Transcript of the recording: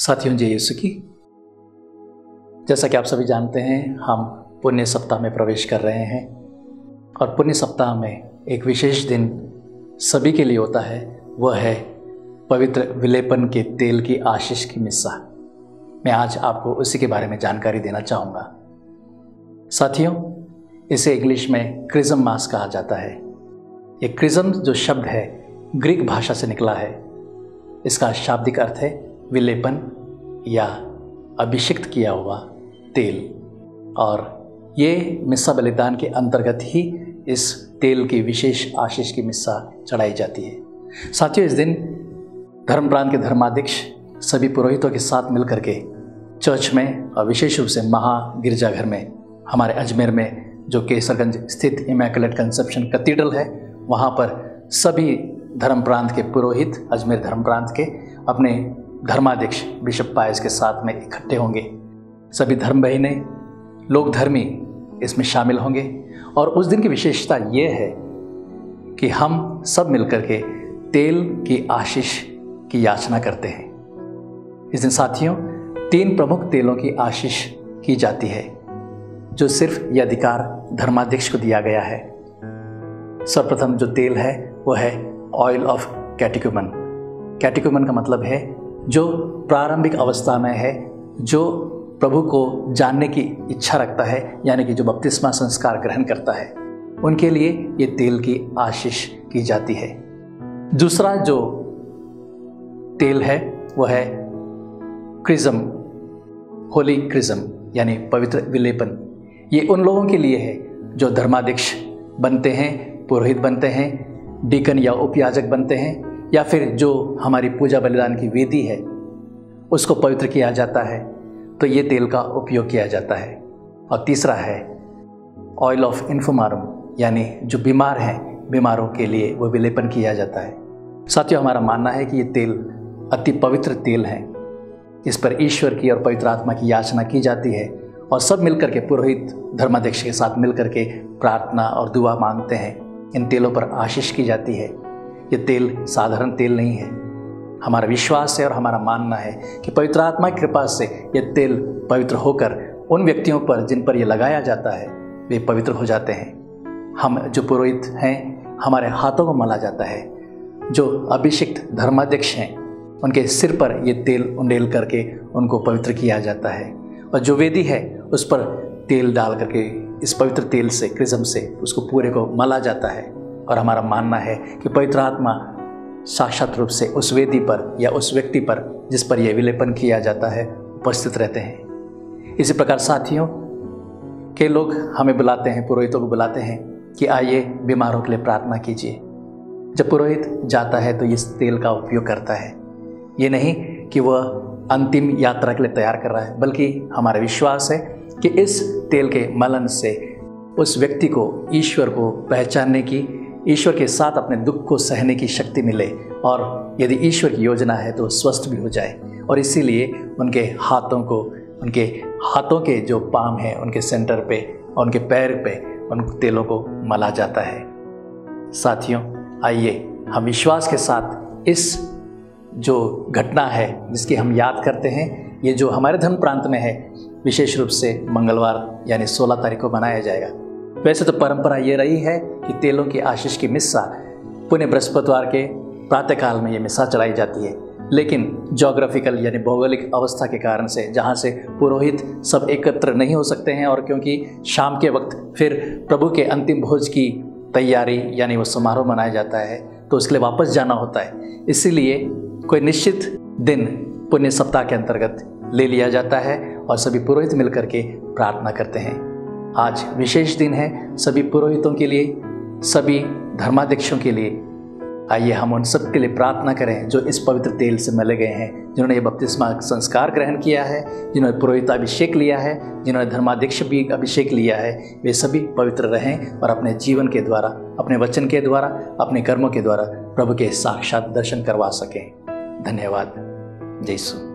साथियों, जय यीशु की। जैसा कि आप सभी जानते हैं, हम पुण्य सप्ताह में प्रवेश कर रहे हैं और पुण्य सप्ताह में एक विशेष दिन सभी के लिए होता है। वह है पवित्र विलेपन के तेल की आशीष की मिस्सा। मैं आज आपको उसी के बारे में जानकारी देना चाहूँगा। साथियों, इसे इंग्लिश में क्रिज्म मास कहा जाता है। ये क्रिज्म जो शब्द है ग्रीक भाषा से निकला है। इसका शाब्दिक अर्थ है विलेपन या अभिषिक्त किया हुआ तेल, और ये मिस्सा बलिदान के अंतर्गत ही इस तेल की विशेष आशीष की मिस्सा चढ़ाई जाती है। साथियों, इस दिन धर्म प्रांत के धर्माध्यक्ष सभी पुरोहितों के साथ मिलकर के चर्च में और विशेष रूप से महा गिरजाघर में, हमारे अजमेर में जो केसरगंज स्थित इमैकुलेट कंसेप्शन कैथेड्रल है, वहाँ पर सभी धर्म प्रांत के पुरोहित, अजमेर धर्म प्रांत के, अपने धर्माध्यक्ष बिशप पायस के साथ में इकट्ठे होंगे। सभी धर्म बहनें, लोग धर्मी इसमें शामिल होंगे और उस दिन की विशेषता ये है कि हम सब मिलकर के तेल की आशीष की याचना करते हैं। इस दिन साथियों, 3 प्रमुख तेलों की आशीष की जाती है जो सिर्फ यह अधिकार धर्माध्यक्ष को दिया गया है। सर्वप्रथम जो तेल है वह है ऑयल ऑफ कैटेक्युमन। कैटेक्युमन का मतलब है जो प्रारंभिक अवस्था में है, जो प्रभु को जानने की इच्छा रखता है, यानी कि जो बपतिस्मा संस्कार ग्रहण करता है, उनके लिए ये तेल की आशीष की जाती है। दूसरा जो तेल है वह है क्रिज्म, होली क्रिज्म यानी पवित्र विलेपन। ये उन लोगों के लिए है जो धर्माध्यक्ष बनते हैं, पुरोहित बनते हैं, डीकन या उपयाजक बनते हैं, या फिर जो हमारी पूजा बलिदान की वेदी है उसको पवित्र किया जाता है, तो ये तेल का उपयोग किया जाता है। और तीसरा है ऑयल ऑफ इन्फोमारम, यानी जो बीमार हैं, बीमारों के लिए वो विलेपन किया जाता है। साथियों, हमारा मानना है कि ये तेल अति पवित्र तेल है। इस पर ईश्वर की और पवित्र आत्मा की याचना की जाती है और सब मिलकर के पुरोहित धर्माध्यक्ष के साथ मिलकर के प्रार्थना और दुआ मांगते हैं। इन तेलों पर आशीष की जाती है। ये तेल साधारण तेल नहीं है। हमारा विश्वास है और हमारा मानना है कि पवित्र आत्मा की कृपा से ये तेल पवित्र होकर उन व्यक्तियों पर जिन पर यह लगाया जाता है वे पवित्र हो जाते हैं। हम जो पुरोहित हैं, हमारे हाथों को मला जाता है। जो अभिषिक्त धर्माध्यक्ष हैं, उनके सिर पर ये तेल उंडेल करके उनको पवित्र किया जाता है, और जो वेदी है उस पर तेल डाल करके इस पवित्र तेल से, क्रिज्म से उसको पूरे को मला जाता है। और हमारा मानना है कि पवित्र आत्मा साक्षात रूप से उस वेदी पर या उस व्यक्ति पर जिस पर यह विलेपन किया जाता है उपस्थित रहते हैं। इसी प्रकार साथियों, के लोग हमें बुलाते हैं, पुरोहितों को बुलाते हैं कि आइए बीमारों के लिए प्रार्थना कीजिए। जब पुरोहित जाता है तो इस तेल का उपयोग करता है। ये नहीं कि वह अंतिम यात्रा के लिए तैयार कर रहा है, बल्कि हमारा विश्वास है कि इस तेल के मलन से उस व्यक्ति को ईश्वर को पहचानने की, ईश्वर के साथ अपने दुख को सहने की शक्ति मिले, और यदि ईश्वर की योजना है तो स्वस्थ भी हो जाए। और इसीलिए उनके हाथों के जो पाम हैं, उनके सेंटर पे और उनके पैर पे उन तेलों को मला जाता है। साथियों, आइए हम विश्वास के साथ इस जो घटना है जिसकी हम याद करते हैं, ये जो हमारे धर्म प्रांत में है, विशेष रूप से मंगलवार यानी 16 तारीख को मनाया जाएगा। वैसे तो परंपरा ये रही है कि तेलों की आशीष की मिस्सा पुण्य बृहस्पतिवार के प्रातःकाल में ये मिस्सा चढ़ाई जाती है, लेकिन ज्योग्राफिकल यानी भौगोलिक अवस्था के कारण से, जहाँ से पुरोहित सब एकत्र नहीं हो सकते हैं, और क्योंकि शाम के वक्त फिर प्रभु के अंतिम भोज की तैयारी यानी वो समारोह मनाया जाता है, तो उसके लिए वापस जाना होता है। इसीलिए कोई निश्चित दिन पुण्य सप्ताह के अंतर्गत ले लिया जाता है और सभी पुरोहित मिलकर के प्रार्थना करते हैं। आज विशेष दिन है सभी पुरोहितों के लिए, सभी धर्माध्यक्षों के लिए। आइए हम उन सब के लिए प्रार्थना करें जो इस पवित्र तेल से मले गए हैं, जिन्होंने ये बपतिस्मा संस्कार ग्रहण किया है, जिन्होंने पुरोहित अभिषेक लिया है, जिन्होंने धर्माध्यक्ष भी अभिषेक लिया है। वे सभी पवित्र रहें और अपने जीवन के द्वारा, अपने वचन के द्वारा, अपने कर्मों के द्वारा प्रभु के साक्षात दर्शन करवा सकें। धन्यवाद। जय यीशु।